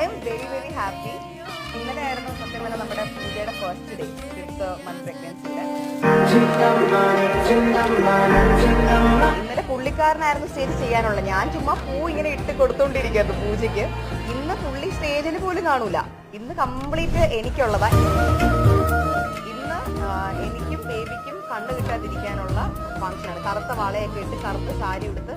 I am very very happy. ഇന്നലെയായിരുന്നു സത്യം പറഞ്ഞാൽ നമ്മുടെ പൂജയുടെ ഫസ്റ്റ് ഡേ, 5th month പ്രഗ്നൻസിയുടെ. ഇന്നലെ പുള്ളിക്കാരനായിരുന്നു സ്റ്റേജ് ചെയ്യാനുള്ളത്. ഞാൻ ചുമ്മാ പൂ ഇങ്ങനെ ഇട്ട് കൊടുത്തോണ്ടിരിക്കുന്നു പൂജയ്ക്ക്. ഇന്ന് പുള്ളി സ്റ്റേജിൽ പോലും കാണൂല. ഇന്ന് കംപ്ലീറ്റ് എനിക്കുള്ളതാ. ഇന്ന് എനിക്കും ബേബിക്കും കണ്ടു കിട്ടാതിരിക്കാനുള്ള ഫംഗ്ഷനാണ്. കറുത്ത വളയൊക്കെ ഇട്ട് കറുത്ത സാരി ഉടുത്ത്